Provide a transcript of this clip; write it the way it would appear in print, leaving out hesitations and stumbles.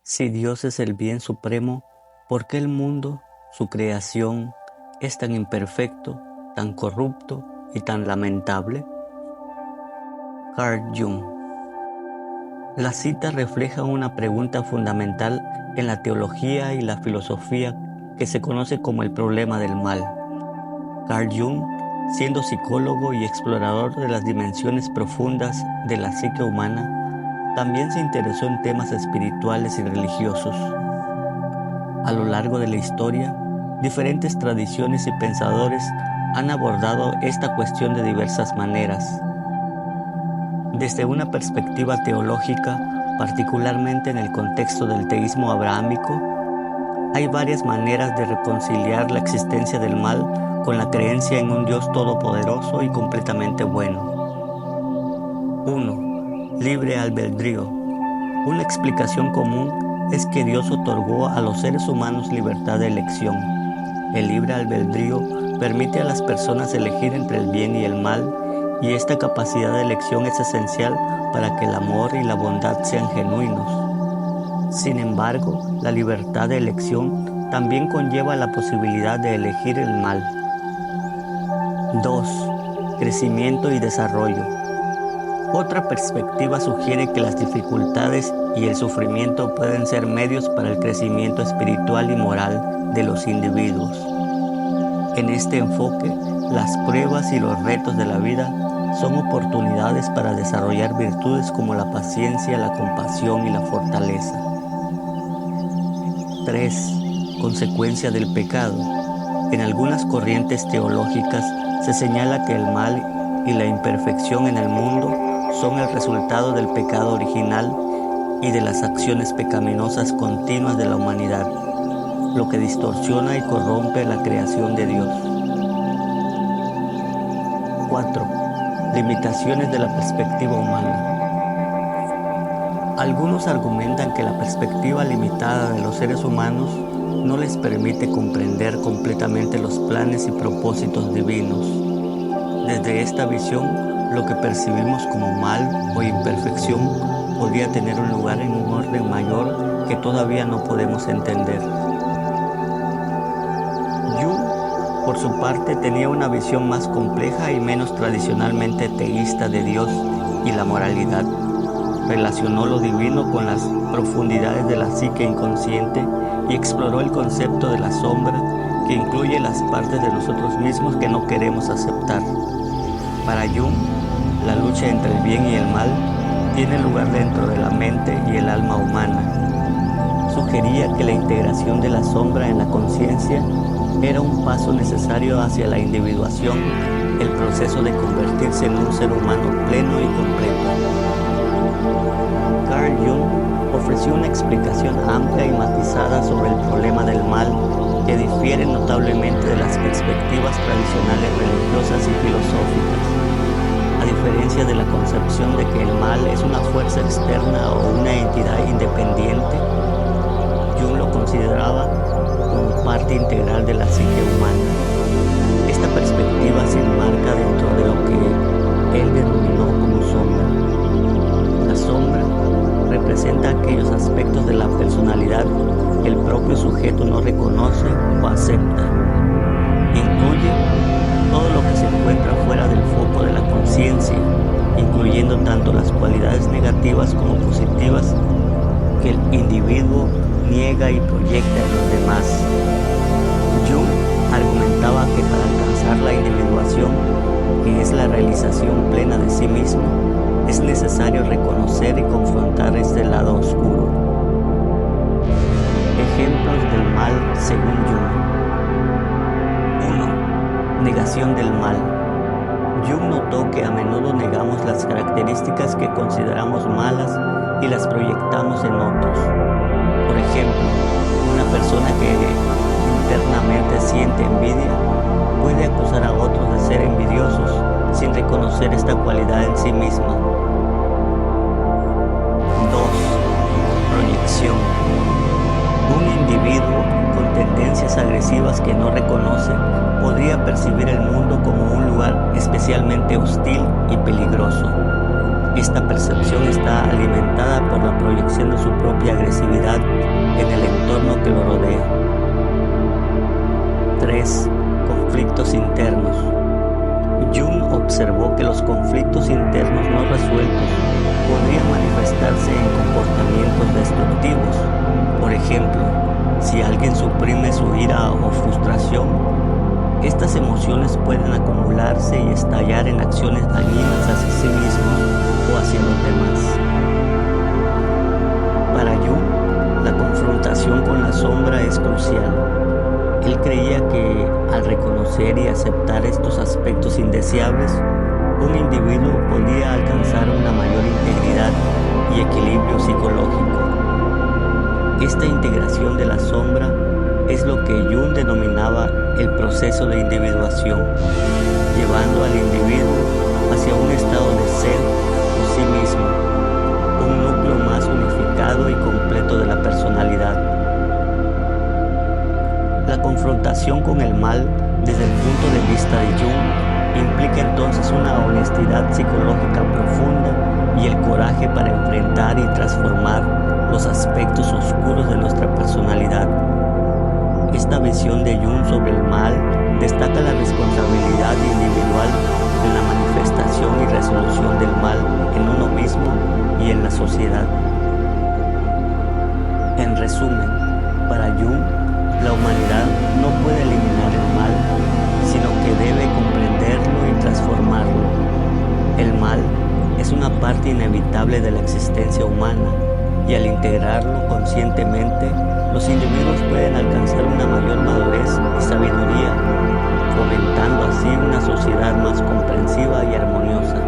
Si Dios es el bien supremo, ¿por qué el mundo, su creación, es tan imperfecto, tan corrupto y tan lamentable? Carl Jung. La cita refleja una pregunta fundamental en la teología y la filosofía que se conoce como el problema del mal. Carl Jung, siendo psicólogo y explorador de las dimensiones profundas de la psique humana, también se interesó en temas espirituales y religiosos. A lo largo de la historia, diferentes tradiciones y pensadores han abordado esta cuestión de diversas maneras. Desde una perspectiva teológica, particularmente en el contexto del teísmo abrahámico, hay varias maneras de reconciliar la existencia del mal con la creencia en un Dios todopoderoso y completamente bueno. 1. Libre albedrío. Una explicación común es que Dios otorgó a los seres humanos libertad de elección. El libre albedrío permite a las personas elegir entre el bien y el mal, y esta capacidad de elección es esencial para que el amor y la bondad sean genuinos. Sin embargo, la libertad de elección también conlleva la posibilidad de elegir el mal. 2. Crecimiento y desarrollo. Otra perspectiva sugiere que las dificultades y el sufrimiento pueden ser medios para el crecimiento espiritual y moral de los individuos. En este enfoque, las pruebas y los retos de la vida son oportunidades para desarrollar virtudes como la paciencia, la compasión y la fortaleza. 3. Consecuencia del pecado. En algunas corrientes teológicas se señala que el mal y la imperfección en el mundo son el resultado del pecado original y de las acciones pecaminosas continuas de la humanidad, lo que distorsiona y corrompe la creación de Dios. 4. Limitaciones de la perspectiva humana. Algunos argumentan que la perspectiva limitada de los seres humanos no les permite comprender completamente los planes y propósitos divinos. Desde esta visión, lo que percibimos como mal o imperfección podría tener un lugar en un orden mayor que todavía no podemos entender. Jung, por su parte, tenía una visión más compleja y menos tradicionalmente teísta de Dios y la moralidad. Relacionó lo divino con las profundidades de la psique inconsciente y exploró el concepto de la sombra, que incluye las partes de nosotros mismos que no queremos aceptar. Para Jung, la lucha entre el bien y el mal tiene lugar dentro de la mente y el alma humana. Sugería que la integración de la sombra en la conciencia era un paso necesario hacia la individuación, el proceso de convertirse en un ser humano pleno y completo. Carl Jung ofreció una explicación amplia y matizada sobre el problema del mal, que difiere notablemente de las perspectivas tradicionales religiosas y filosóficas. A diferencia de la concepción de que el mal es una fuerza externa o una entidad independiente, Jung lo consideraba como parte integral de la psique humana. Esta perspectiva se enmarca dentro de lo que él denominó como sombra. La sombra representa aquellos aspectos de la personalidad que el propio sujeto no reconoce o acepta. Incluye todo lo que se encuentra fuera del foco de la conciencia, incluyendo tanto las cualidades negativas como positivas que el individuo niega y proyecta en los demás. Jung argumentaba que para alcanzar la individuación, que es la realización plena de sí mismo, es necesario reconocer y confrontar este lado oscuro. Ejemplos del mal según Jung. 1. Negación del mal. Jung notó que a menudo negamos las características que consideramos malas y las proyectamos en otros. Por ejemplo, una persona que internamente siente envidia puede acusar a otros de ser envidiosos sin reconocer esta cualidad en sí misma. 2. Proyección. Un individuo con tendencias agresivas que no reconoce podría percibir el mundo como un lugar especialmente hostil y peligroso. Esta percepción está alimentada por la proyección de su propia agresividad conflictos internos. Jung observó que los conflictos internos no resueltos podrían manifestarse en comportamientos destructivos. Por ejemplo, si alguien suprime su ira o frustración, estas emociones pueden acumularse y estallar en acciones dañinas hacia sí mismos o hacia los demás. Para Jung, la confrontación con la sombra es crucial. Él creía que al reconocer y aceptar estos aspectos indeseables, un individuo podía alcanzar una mayor integridad y equilibrio psicológico. Esta integración de la sombra es lo que Jung denominaba el proceso de individuación, llevando al individuo hacia un estado de ser por sí mismo, un núcleo más unificado y completo de la personalidad. La confrontación con el mal, desde el punto de vista de Jung, implica entonces una honestidad psicológica profunda y el coraje para enfrentar y transformar los aspectos oscuros de nuestra personalidad. Esta visión de Jung sobre el mal destaca la responsabilidad individual en la manifestación y resolución del mal en uno mismo y en la sociedad. En resumen, para Jung, la humanidad no puede eliminar el mal, sino que debe comprenderlo y transformarlo. El mal es una parte inevitable de la existencia humana y al integrarlo conscientemente, los individuos pueden alcanzar una mayor madurez y sabiduría, fomentando así una sociedad más comprensiva y armoniosa.